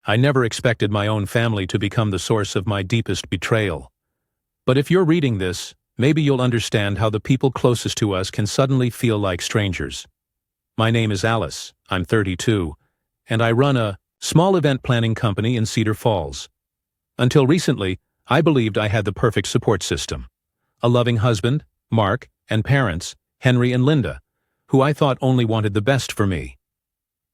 I never expected my own family to become the source of my deepest betrayal. But if you're reading this, maybe you'll understand how the people closest to us can suddenly feel like strangers. My name is Alice, I'm 32, and I run a small event planning company in Cedar Falls. Until recently, I believed I had the perfect support system. A loving husband, Mark, and parents, Henry and Linda, who I thought only wanted the best for me.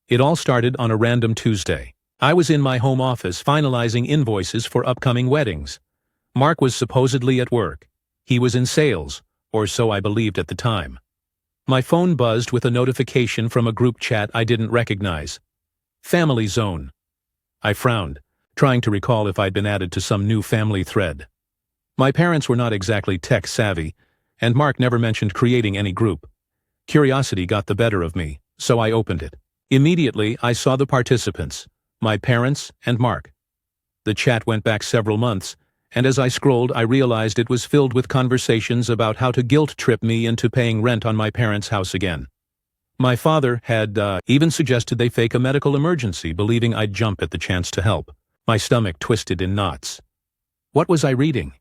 It all started on a random Tuesday. I was in my home office finalizing invoices for upcoming weddings. Mark was supposedly at work. He was in sales, or so I believed at the time. My phone buzzed with a notification from a group chat I didn't recognize. Family Zone. I frowned, trying to recall if I'd been added to some new family thread. My parents were not exactly tech-savvy, and Mark never mentioned creating any group. Curiosity got the better of me, so I opened it. Immediately, I saw the participants, my parents and Mark. The chat went back several months, and as I scrolled, I realized it was filled with conversations about how to guilt-trip me into paying rent on my parents' house again. My father had even suggested they fake a medical emergency, believing I'd jump at the chance to help. My stomach twisted in knots. What was I reading?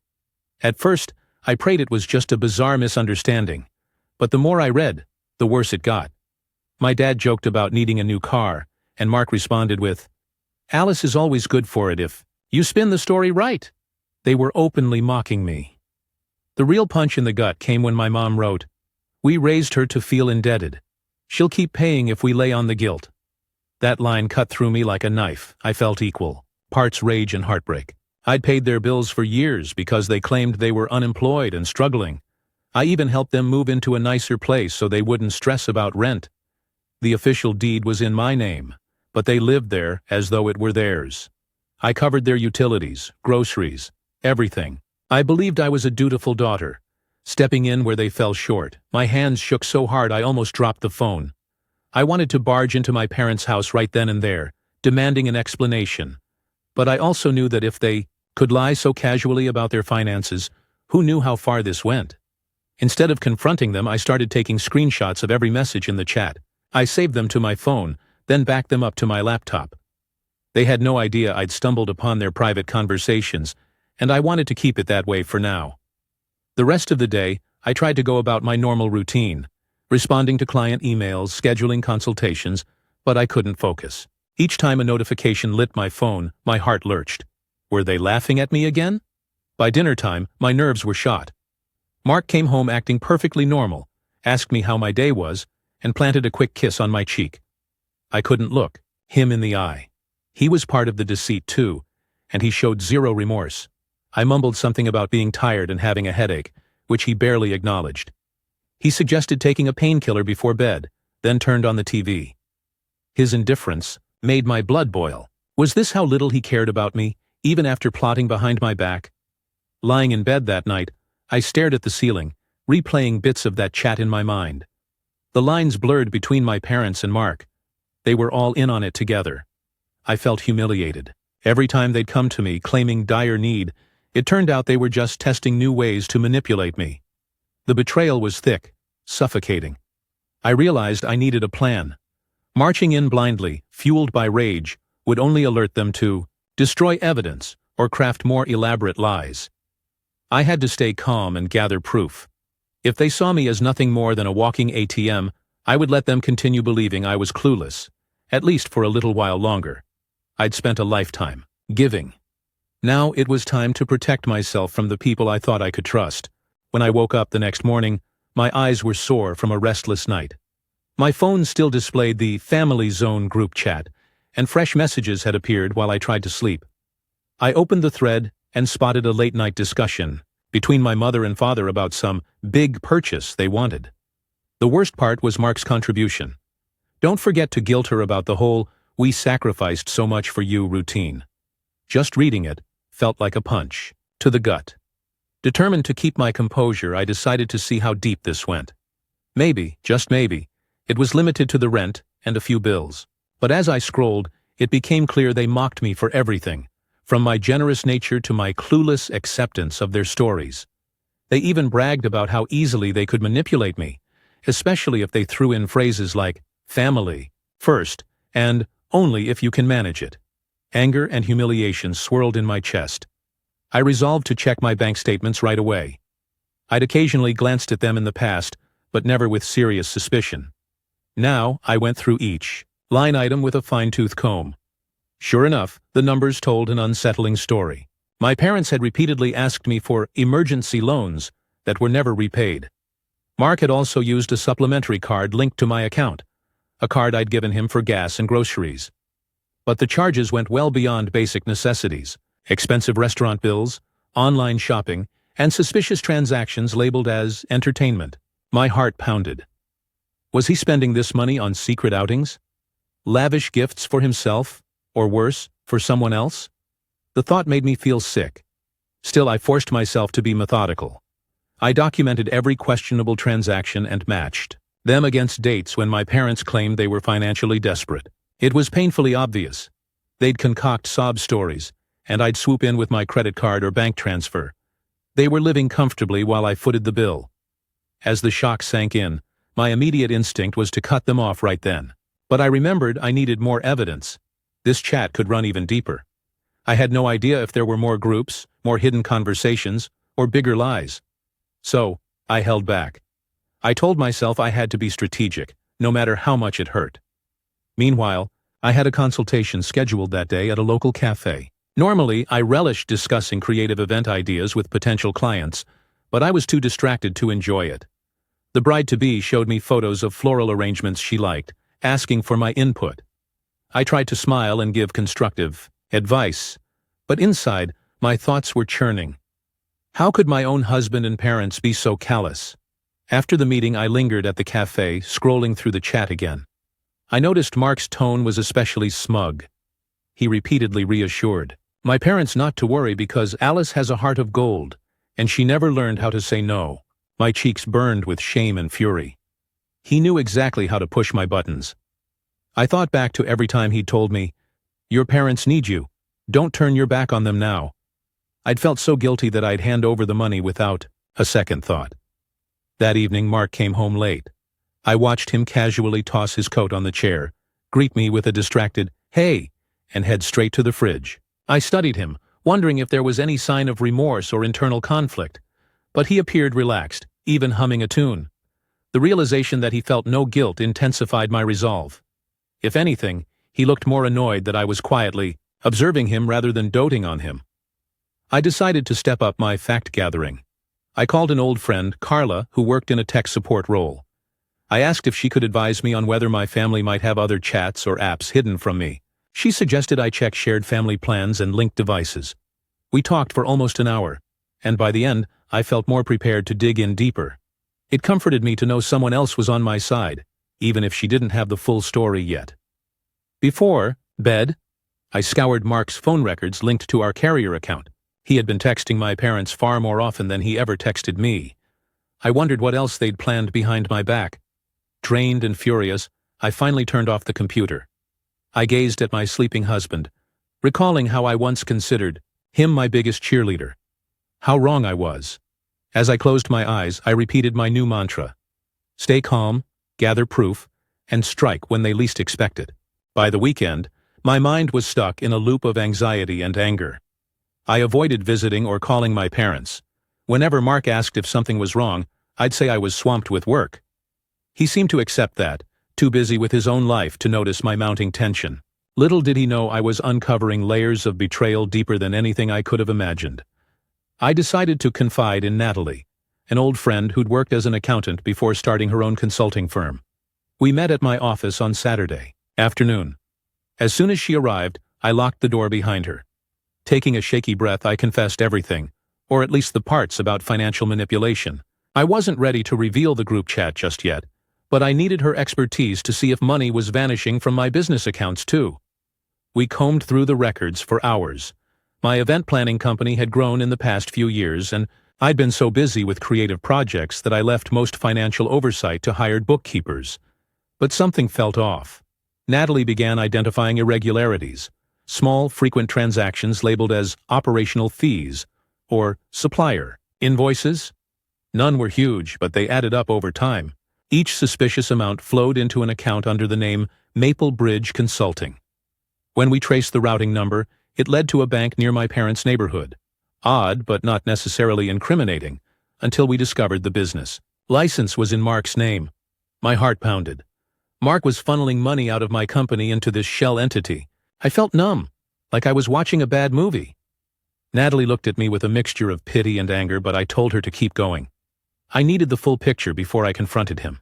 At first, I prayed it was just a bizarre misunderstanding, but the more I read, the worse it got. My dad joked about needing a new car, and Mark responded with, "Alice is always good for it if you spin the story right." They were openly mocking me. The real punch in the gut came when my mom wrote, "We raised her to feel indebted. She'll keep paying if we lay on the guilt." That line cut through me like a knife. I felt equal, parts rage and heartbreak. I'd paid their bills for years because they claimed they were unemployed and struggling. I even helped them move into a nicer place so they wouldn't stress about rent. The official deed was in my name, but they lived there as though it were theirs. I covered their utilities, groceries, everything. I believed I was a dutiful daughter, stepping in where they fell short. My hands shook so hard I almost dropped the phone. I wanted to barge into my parents' house right then and there, demanding an explanation. But I also knew that if they could lie so casually about their finances, who knew how far this went? Instead of confronting them, I started taking screenshots of every message in the chat. I saved them to my phone, then backed them up to my laptop. They had no idea I'd stumbled upon their private conversations, and I wanted to keep it that way for now. The rest of the day, I tried to go about my normal routine, responding to client emails, scheduling consultations, but I couldn't focus. Each time a notification lit my phone, my heart lurched. Were they laughing at me again? By dinner time, my nerves were shot. Mark came home acting perfectly normal, asked me how my day was, and planted a quick kiss on my cheek. I couldn't look him in the eye. He was part of the deceit too, and he showed zero remorse. I mumbled something about being tired and having a headache, which he barely acknowledged. He suggested taking a painkiller before bed, then turned on the TV. His indifference made my blood boil. Was this how little he cared about me, even after plotting behind my back? Lying in bed that night, I stared at the ceiling, replaying bits of that chat in my mind. The lines blurred between my parents and Mark. They were all in on it together. I felt humiliated. Every time they'd come to me claiming dire need, it turned out they were just testing new ways to manipulate me. The betrayal was thick, suffocating. I realized I needed a plan. Marching in blindly, fueled by rage, would only alert them to destroy evidence or craft more elaborate lies. I had to stay calm and gather proof. If they saw me as nothing more than a walking ATM, I would let them continue believing I was clueless, at least for a little while longer. I'd spent a lifetime giving. Now it was time to protect myself from the people I thought I could trust. When I woke up the next morning, my eyes were sore from a restless night. My phone still displayed the Family Zone group chat, and fresh messages had appeared while I tried to sleep. I opened the thread and spotted a late-night discussion between my mother and father about some big purchase they wanted. The worst part was Mark's contribution. Don't forget to guilt her about the whole "we sacrificed so much for you" routine. Just reading it felt like a punch to the gut. Determined to keep my composure, I decided to see how deep this went. Maybe, just maybe, it was limited to the rent and a few bills. But as I scrolled, it became clear they mocked me for everything, from my generous nature to my clueless acceptance of their stories. They even bragged about how easily they could manipulate me, especially if they threw in phrases like "family," "first," and "only if you can manage it." Anger and humiliation swirled in my chest. I resolved to check my bank statements right away. I'd occasionally glanced at them in the past, but never with serious suspicion. Now, I went through each line item with a fine-tooth comb. Sure enough, the numbers told an unsettling story. My parents had repeatedly asked me for emergency loans that were never repaid. Mark had also used a supplementary card linked to my account, a card I'd given him for gas and groceries. But the charges went well beyond basic necessities: expensive restaurant bills, online shopping, and suspicious transactions labeled as entertainment. My heart pounded. Was he spending this money on secret outings? Lavish gifts for himself? Or worse, for someone else? The thought made me feel sick. Still, I forced myself to be methodical. I documented every questionable transaction and matched them against dates when my parents claimed they were financially desperate. It was painfully obvious. They'd concoct sob stories, and I'd swoop in with my credit card or bank transfer. They were living comfortably while I footed the bill. As the shock sank in, my immediate instinct was to cut them off right then. But I remembered I needed more evidence. This chat could run even deeper. I had no idea if there were more groups, more hidden conversations, or bigger lies. So, I held back. I told myself I had to be strategic, no matter how much it hurt. Meanwhile, I had a consultation scheduled that day at a local cafe. Normally, I relished discussing creative event ideas with potential clients, but I was too distracted to enjoy it. The bride-to-be showed me photos of floral arrangements she liked, asking for my input. I tried to smile and give constructive advice, but inside, my thoughts were churning. How could my own husband and parents be so callous? After the meeting, I lingered at the cafe, scrolling through the chat again. I noticed Mark's tone was especially smug. He repeatedly reassured my parents not to worry because Alice has a heart of gold, and she never learned how to say no. My cheeks burned with shame and fury. He knew exactly how to push my buttons. I thought back to every time he'd told me, "Your parents need you. Don't turn your back on them now." I'd felt so guilty that I'd hand over the money without a second thought. That evening, Mark came home late. I watched him casually toss his coat on the chair, greet me with a distracted, "Hey," and head straight to the fridge. I studied him, wondering if there was any sign of remorse or internal conflict, but he appeared relaxed, even humming a tune. The realization that he felt no guilt intensified my resolve. If anything, he looked more annoyed that I was quietly observing him rather than doting on him. I decided to step up my fact-gathering. I called an old friend, Carla, who worked in a tech support role. I asked if she could advise me on whether my family might have other chats or apps hidden from me. She suggested I check shared family plans and linked devices. We talked for almost an hour, and by the end, I felt more prepared to dig in deeper. It comforted me to know someone else was on my side, even if she didn't have the full story yet. Before bed, I scoured Mark's phone records linked to our carrier account. He had been texting my parents far more often than he ever texted me. I wondered what else they'd planned behind my back. Drained and furious, I finally turned off the computer. I gazed at my sleeping husband, recalling how I once considered him my biggest cheerleader. How wrong I was. As I closed my eyes, I repeated my new mantra: stay calm, gather proof, and strike when they least expect it. By the weekend, my mind was stuck in a loop of anxiety and anger. I avoided visiting or calling my parents. Whenever Mark asked if something was wrong, I'd say I was swamped with work. He seemed to accept that, too busy with his own life to notice my mounting tension. Little did he know I was uncovering layers of betrayal deeper than anything I could have imagined. I decided to confide in Natalie, an old friend who'd worked as an accountant before starting her own consulting firm. We met at my office on Saturday afternoon. As soon as she arrived, I locked the door behind her. Taking a shaky breath, I confessed everything, or at least the parts about financial manipulation. I wasn't ready to reveal the group chat just yet, but I needed her expertise to see if money was vanishing from my business accounts too. We combed through the records for hours. My event planning company had grown in the past few years, and I'd been so busy with creative projects that I left most financial oversight to hired bookkeepers. But something felt off. Natalie began identifying irregularities, small, frequent transactions labeled as operational fees or supplier invoices. None were huge, but they added up over time. Each suspicious amount flowed into an account under the name Maple Bridge Consulting. When we traced the routing number, it led to a bank near my parents' neighborhood. Odd, but not necessarily incriminating, until we discovered the business. License was in Mark's name. My heart pounded. Mark was funneling money out of my company into this shell entity. I felt numb, like I was watching a bad movie. Natalie looked at me with a mixture of pity and anger, but I told her to keep going. I needed the full picture before I confronted him.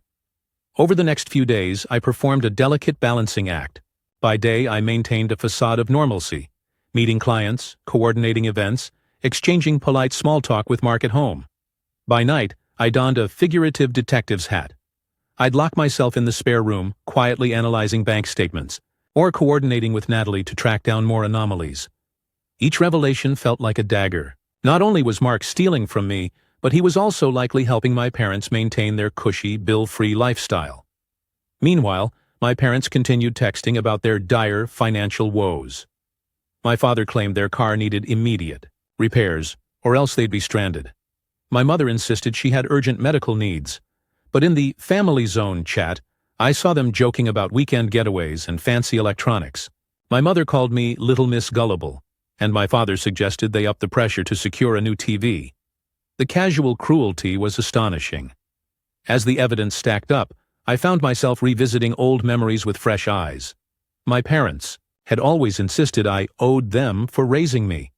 Over the next few days, I performed a delicate balancing act. By day, I maintained a facade of normalcy, meeting clients, coordinating events, exchanging polite small talk with Mark at home. By night, I donned a figurative detective's hat. I'd lock myself in the spare room, quietly analyzing bank statements, or coordinating with Natalie to track down more anomalies. Each revelation felt like a dagger. Not only was Mark stealing from me, but he was also likely helping my parents maintain their cushy, bill-free lifestyle. Meanwhile, my parents continued texting about their dire financial woes. My father claimed their car needed immediate repairs, or else they'd be stranded. My mother insisted she had urgent medical needs. But in the Family Zone chat, I saw them joking about weekend getaways and fancy electronics. My mother called me Little Miss Gullible, and my father suggested they up the pressure to secure a new TV. The casual cruelty was astonishing. As the evidence stacked up, I found myself revisiting old memories with fresh eyes. My parents had always insisted I owed them for raising me.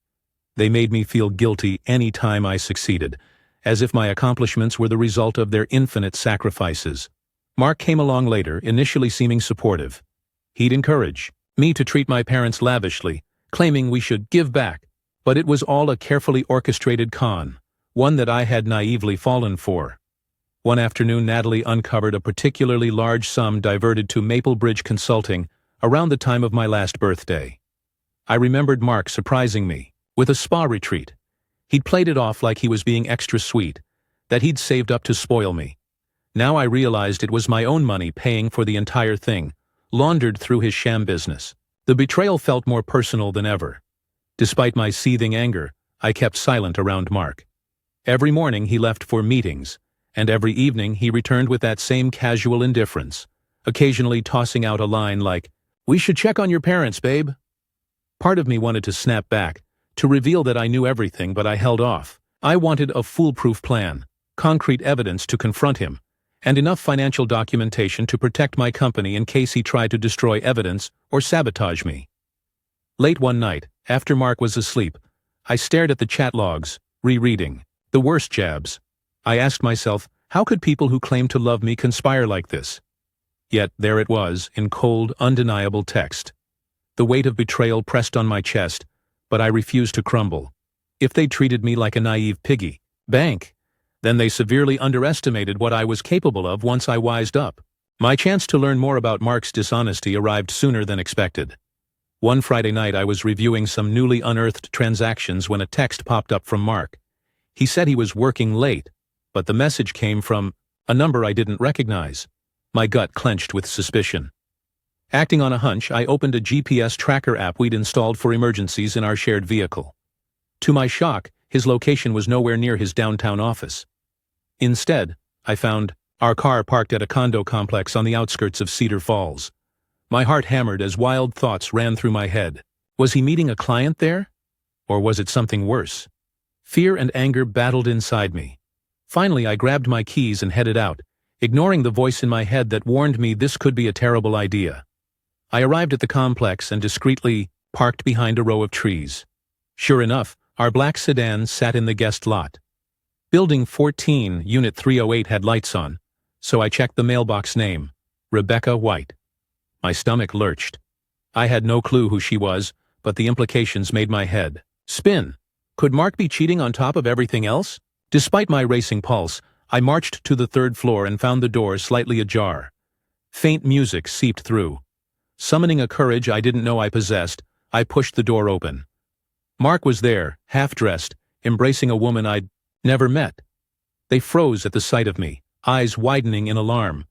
They made me feel guilty any time I succeeded, as if my accomplishments were the result of their infinite sacrifices. Mark came along later, initially seeming supportive. He'd encourage me to treat my parents lavishly, claiming we should give back, but it was all a carefully orchestrated con, one that I had naively fallen for. One afternoon, Natalie uncovered a particularly large sum diverted to Maple Bridge Consulting around the time of my last birthday. I remembered Mark surprising me with a spa retreat. He'd played it off like he was being extra sweet, that he'd saved up to spoil me. Now I realized it was my own money paying for the entire thing, laundered through his sham business. The betrayal felt more personal than ever. Despite my seething anger, I kept silent around Mark. Every morning he left for meetings, and every evening he returned with that same casual indifference, occasionally tossing out a line like, "We should check on your parents, babe." Part of me wanted to snap back, to reveal that I knew everything, but I held off. I wanted a foolproof plan, concrete evidence to confront him, and enough financial documentation to protect my company in case he tried to destroy evidence or sabotage me. Late one night, after Mark was asleep, I stared at the chat logs, rereading the worst jabs. I asked myself, how could people who claim to love me conspire like this? Yet there it was, in cold, undeniable text. The weight of betrayal pressed on my chest, but I refused to crumble. If they treated me like a naive piggy bank, then they severely underestimated what I was capable of once I wised up. My chance to learn more about Mark's dishonesty arrived sooner than expected. One Friday night I was reviewing some newly unearthed transactions when a text popped up from Mark. He said he was working late, but the message came from a number I didn't recognize. My gut clenched with suspicion. Acting on a hunch, I opened a GPS tracker app we'd installed for emergencies in our shared vehicle. To my shock, his location was nowhere near his downtown office. Instead, I found our car parked at a condo complex on the outskirts of Cedar Falls. My heart hammered as wild thoughts ran through my head. Was he meeting a client there? Or was it something worse? Fear and anger battled inside me. Finally, I grabbed my keys and headed out, ignoring the voice in my head that warned me this could be a terrible idea. I arrived at the complex and discreetly parked behind a row of trees. Sure enough, our black sedan sat in the guest lot. Building 14, Unit 308 had lights on, so I checked the mailbox name, Rebecca White. My stomach lurched. I had no clue who she was, but the implications made my head spin. Could Mark be cheating on top of everything else? Despite my racing pulse, I marched to the third floor and found the door slightly ajar. Faint music seeped through. Summoning a courage I didn't know I possessed, I pushed the door open. Mark was there, half-dressed, embracing a woman I'd never met. They froze at the sight of me, eyes widening in alarm.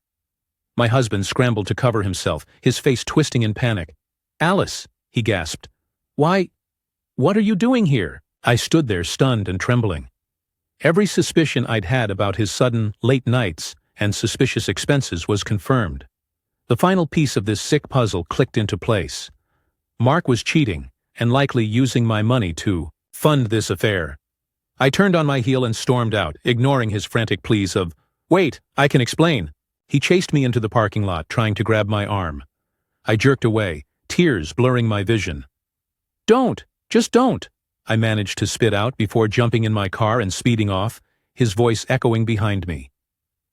My husband scrambled to cover himself, his face twisting in panic. "Alice," he gasped. "Why, what are you doing here?" I stood there stunned and trembling. Every suspicion I'd had about his sudden late nights and suspicious expenses was confirmed. The final piece of this sick puzzle clicked into place. Mark was cheating, and likely using my money to fund this affair. I turned on my heel and stormed out, ignoring his frantic pleas of, "Wait, I can explain." He chased me into the parking lot, trying to grab my arm. I jerked away, tears blurring my vision. "Don't! Just don't!" I managed to spit out before jumping in my car and speeding off, his voice echoing behind me.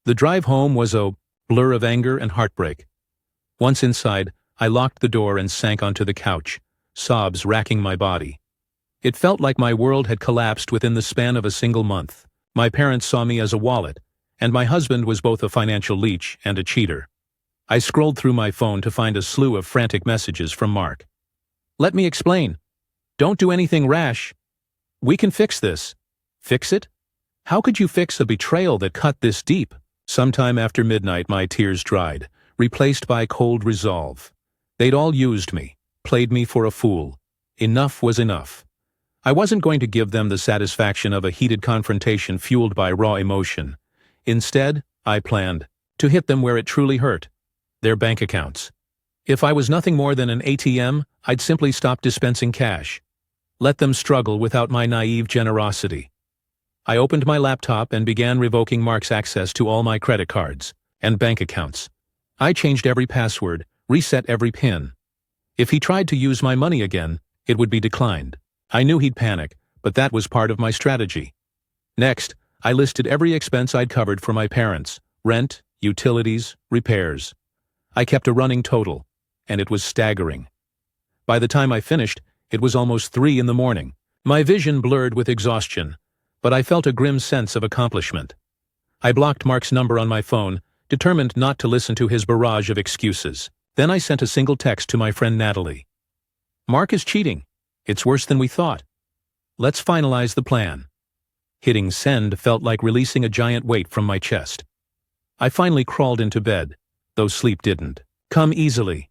The drive home was a blur of anger and heartbreak. Once inside, I locked the door and sank onto the couch, sobs racking my body. It felt like my world had collapsed within the span of a single month. My parents saw me as a wallet, and my husband was both a financial leech and a cheater. I scrolled through my phone to find a slew of frantic messages from Mark. "Let me explain. Don't do anything rash. We can fix this." Fix it? How could you fix a betrayal that cut this deep? Sometime after midnight, my tears dried, replaced by cold resolve. They'd all used me, played me for a fool. Enough was enough. I wasn't going to give them the satisfaction of a heated confrontation fueled by raw emotion. Instead, I planned to hit them where it truly hurt: their bank accounts. If I was nothing more than an ATM, I'd simply stop dispensing cash. Let them struggle without my naive generosity. I opened my laptop and began revoking Mark's access to all my credit cards and bank accounts. I changed every password, reset every PIN. If he tried to use my money again, it would be declined. I knew he'd panic, but that was part of my strategy. Next, I listed every expense I'd covered for my parents: rent, utilities, repairs. I kept a running total, and it was staggering. By the time I finished, it was almost 3 in the morning. My vision blurred with exhaustion, but I felt a grim sense of accomplishment. I blocked Mark's number on my phone, determined not to listen to his barrage of excuses. Then I sent a single text to my friend Natalie. "Mark is cheating. It's worse than we thought. Let's finalize the plan." Hitting send felt like releasing a giant weight from my chest. I finally crawled into bed, though sleep didn't come easily.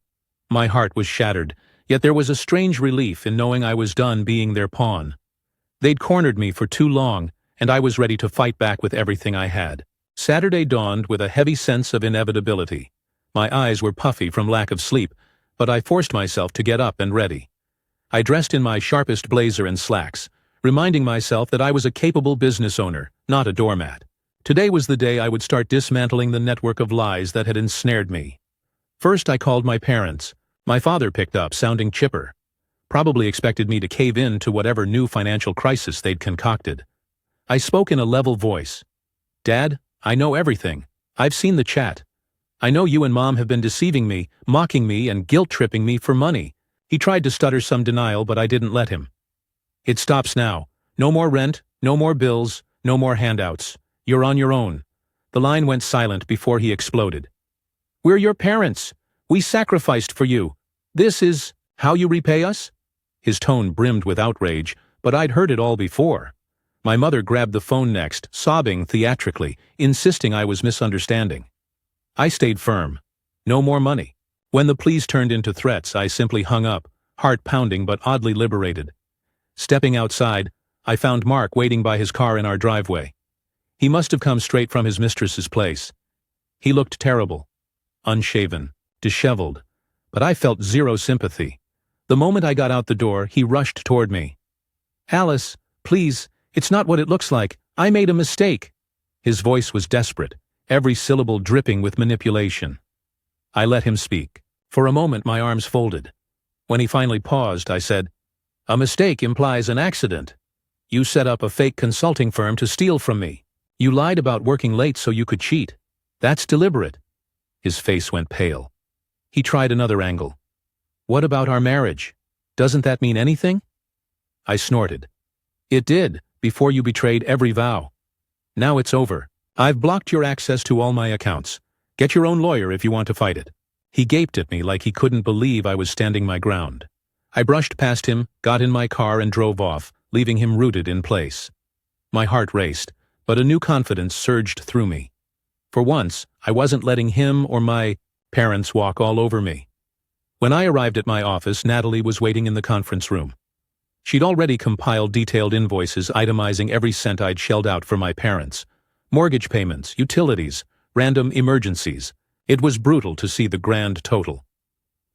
My heart was shattered, yet there was a strange relief in knowing I was done being their pawn. They'd cornered me for too long, and I was ready to fight back with everything I had. Saturday dawned with a heavy sense of inevitability. My eyes were puffy from lack of sleep, but I forced myself to get up and ready. I dressed in my sharpest blazer and slacks, reminding myself that I was a capable business owner, not a doormat. Today was the day I would start dismantling the network of lies that had ensnared me. First, I called my parents. My father picked up, sounding chipper. Probably expected me to cave in to whatever new financial crisis they'd concocted. I spoke in a level voice. "Dad, I know everything. I've seen the chat. I know you and Mom have been deceiving me, mocking me, and guilt-tripping me for money." He tried to stutter some denial, but I didn't let him. "It stops now. No more rent, no more bills, no more handouts. You're on your own." The line went silent before he exploded. "We're your parents. We sacrificed for you. This is how you repay us?" His tone brimmed with outrage, but I'd heard it all before. My mother grabbed the phone next, sobbing theatrically, insisting I was misunderstanding. I stayed firm. No more money. When the pleas turned into threats, I simply hung up, heart pounding but oddly liberated. Stepping outside, I found Mark waiting by his car in our driveway. He must have come straight from his mistress's place. He looked terrible, unshaven, disheveled, but I felt zero sympathy. The moment I got out the door, he rushed toward me. "Alice, please, it's not what it looks like. I made a mistake." His voice was desperate, every syllable dripping with manipulation. I let him speak. For a moment my arms folded. When he finally paused, I said, "A mistake implies an accident. You set up a fake consulting firm to steal from me. You lied about working late so you could cheat. That's deliberate." His face went pale. He tried another angle. "What about our marriage? Doesn't that mean anything?" I snorted. "It did, before you betrayed every vow. Now it's over. I've blocked your access to all my accounts. Get your own lawyer if you want to fight it." He gaped at me like he couldn't believe I was standing my ground. I brushed past him, got in my car and drove off, leaving him rooted in place. My heart raced, but a new confidence surged through me. For once, I wasn't letting him or my parents walk all over me. When I arrived at my office, Natalie was waiting in the conference room. She'd already compiled detailed invoices itemizing every cent I'd shelled out for my parents. Mortgage payments, utilities, random emergencies. It was brutal to see the grand total.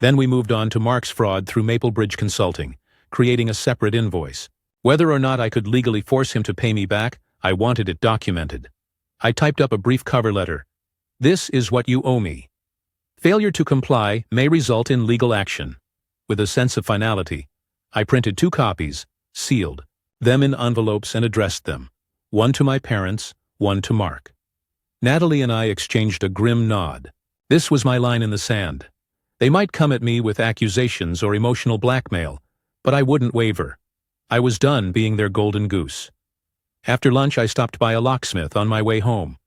Then we moved on to Mark's fraud through Maplebridge Consulting, creating a separate invoice. Whether or not I could legally force him to pay me back, I wanted it documented. I typed up a brief cover letter. "This is what you owe me. Failure to comply may result in legal action." With a sense of finality, I printed 2 copies, sealed, them in envelopes and addressed them. One to my parents, one to Mark. Natalie and I exchanged a grim nod. This was my line in the sand. They might come at me with accusations or emotional blackmail, but I wouldn't waver. I was done being their golden goose. After lunch, I stopped by a locksmith on my way home.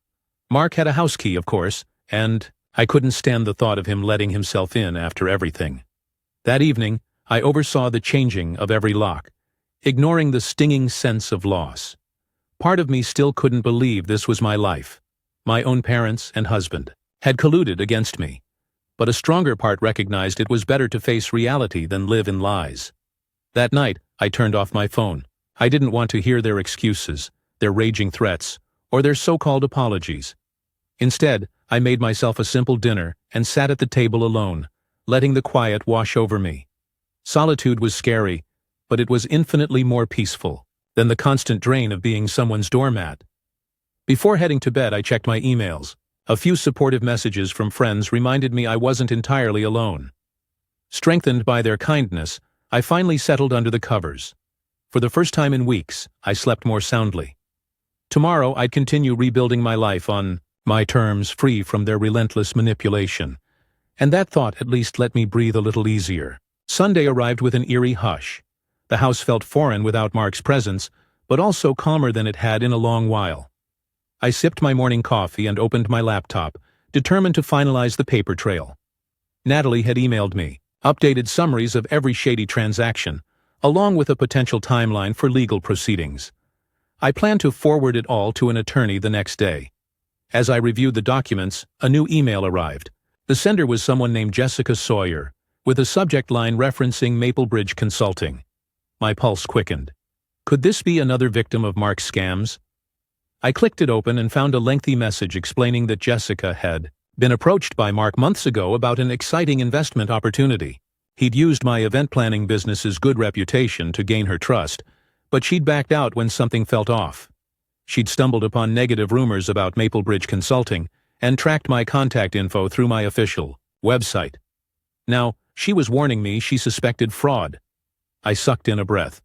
Mark had a house key, of course, and I couldn't stand the thought of him letting himself in after everything. That evening, I oversaw the changing of every lock, ignoring the stinging sense of loss. Part of me still couldn't believe this was my life. My own parents and husband had colluded against me, but a stronger part recognized it was better to face reality than live in lies. That night, I turned off my phone. I didn't want to hear their excuses, their raging threats, or their so-called apologies. Instead, I made myself a simple dinner and sat at the table alone, letting the quiet wash over me. Solitude was scary, but it was infinitely more peaceful than the constant drain of being someone's doormat. Before heading to bed, I checked my emails. A few supportive messages from friends reminded me I wasn't entirely alone. Strengthened by their kindness, I finally settled under the covers. For the first time in weeks, I slept more soundly. Tomorrow, I'd continue rebuilding my life on my terms, free from their relentless manipulation. And that thought at least let me breathe a little easier. Sunday arrived with an eerie hush. The house felt foreign without Mark's presence, but also calmer than it had in a long while. I sipped my morning coffee and opened my laptop, determined to finalize the paper trail. Natalie had emailed me updated summaries of every shady transaction, along with a potential timeline for legal proceedings. I planned to forward it all to an attorney the next day. As I reviewed the documents, a new email arrived. The sender was someone named Jessica Sawyer, with a subject line referencing Maplebridge Consulting. My pulse quickened. Could this be another victim of Mark's scams? I clicked it open and found a lengthy message explaining that Jessica had been approached by Mark months ago about an exciting investment opportunity. He'd used my event planning business's good reputation to gain her trust, but she'd backed out when something felt off. She'd stumbled upon negative rumors about Maplebridge Consulting and tracked my contact info through my official website. Now, she was warning me she suspected fraud. I sucked in a breath.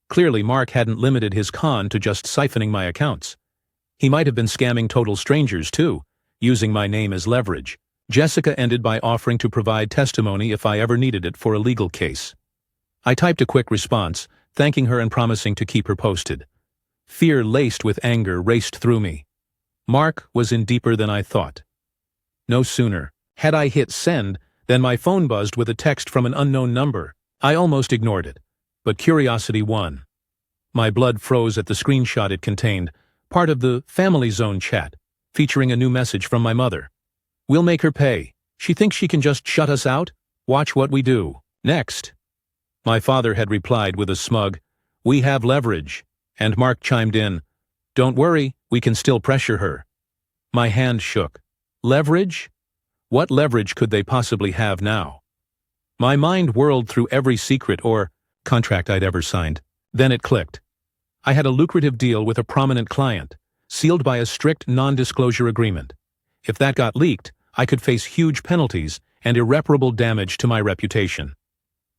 Clearly, Mark hadn't limited his con to just siphoning my accounts. He might have been scamming total strangers, too, using my name as leverage. Jessica ended by offering to provide testimony if I ever needed it for a legal case. I typed a quick response, thanking her and promising to keep her posted. Fear laced with anger raced through me. Mark was in deeper than I thought. No sooner had I hit send than my phone buzzed with a text from an unknown number. I almost ignored it, but curiosity won. My blood froze at the screenshot it contained, part of the Family Zone chat, featuring a new message from my mother. "We'll make her pay. She thinks she can just shut us out? Watch what we do. Next." My father had replied with a smug, "We have leverage," and Mark chimed in, "Don't worry, we can still pressure her." My hand shook. Leverage? What leverage could they possibly have now? My mind whirled through every secret or contract I'd ever signed. Then it clicked. I had a lucrative deal with a prominent client, sealed by a strict non-disclosure agreement. If that got leaked, I could face huge penalties and irreparable damage to my reputation.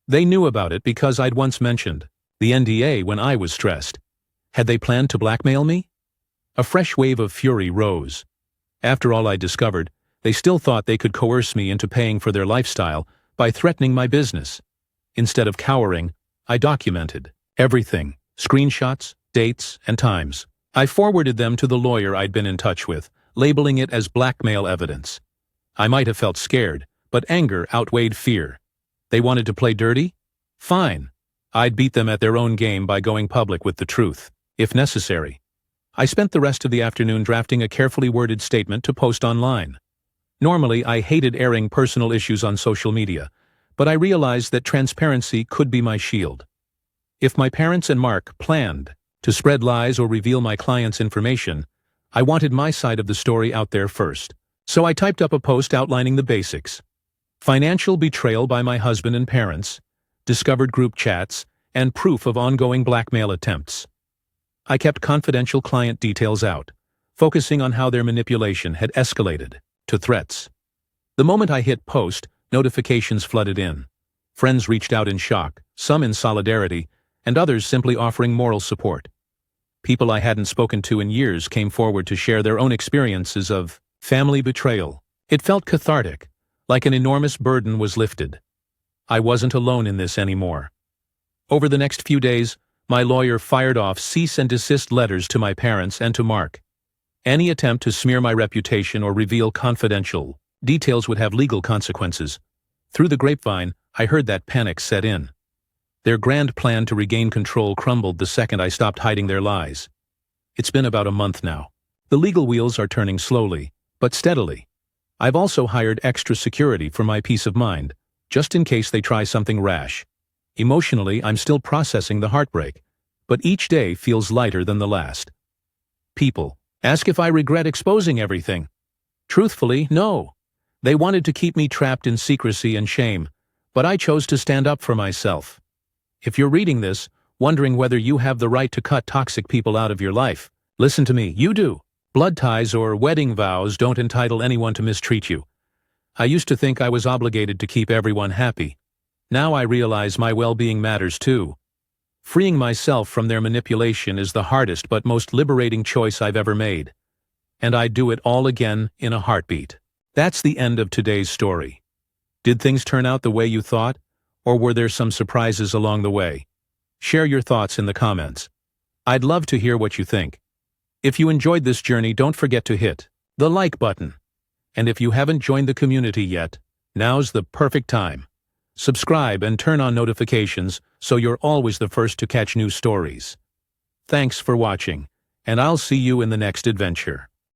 They knew about it because I'd once mentioned the NDA when I was stressed. Had they planned to blackmail me? A fresh wave of fury rose. After all I discovered, they still thought they could coerce me into paying for their lifestyle by threatening my business. Instead of cowering, I documented everything, screenshots, dates, and times. I forwarded them to the lawyer I'd been in touch with, labeling it as blackmail evidence. I might have felt scared, but anger outweighed fear. They wanted to play dirty? Fine. I'd beat them at their own game by going public with the truth, if necessary. I spent the rest of the afternoon drafting a carefully worded statement to post online. Normally, I hated airing personal issues on social media, but I realized that transparency could be my shield. If my parents and Mark planned to spread lies or reveal my client's information, I wanted my side of the story out there first. So I typed up a post outlining the basics. financial betrayal by my husband and parents, discovered group chats, and proof of ongoing blackmail attempts. I kept confidential client details out, focusing on how their manipulation had escalated to threats. The moment I hit post, notifications flooded in. Friends reached out in shock, some in solidarity, and others simply offering moral support. People I hadn't spoken to in years came forward to share their own experiences of family betrayal. It felt cathartic, like an enormous burden was lifted. I wasn't alone in this anymore. Over the next few days, my lawyer fired off cease and desist letters to my parents and to Mark. Any attempt to smear my reputation or reveal confidential details would have legal consequences. Through the grapevine, I heard that panic set in. Their grand plan to regain control crumbled the second I stopped hiding their lies. It's been about a month now. The legal wheels are turning slowly, but steadily. I've also hired extra security for my peace of mind, just in case they try something rash. Emotionally, I'm still processing the heartbreak, but each day feels lighter than the last. People ask if I regret exposing everything. Truthfully, no. They wanted to keep me trapped in secrecy and shame, but I chose to stand up for myself. If you're reading this, wondering whether you have the right to cut toxic people out of your life, listen to me, you do. Blood ties or wedding vows don't entitle anyone to mistreat you. I used to think I was obligated to keep everyone happy. Now I realize my well-being matters too. Freeing myself from their manipulation is the hardest but most liberating choice I've ever made. And I'd do it all again in a heartbeat. That's the end of today's story. Did things turn out the way you thought? Or were there some surprises along the way? Share your thoughts in the comments. I'd love to hear what you think. If you enjoyed this journey, don't forget to hit the like button. And if you haven't joined the community yet, now's the perfect time. Subscribe and turn on notifications so you're always the first to catch new stories. Thanks for watching, and I'll see you in the next adventure.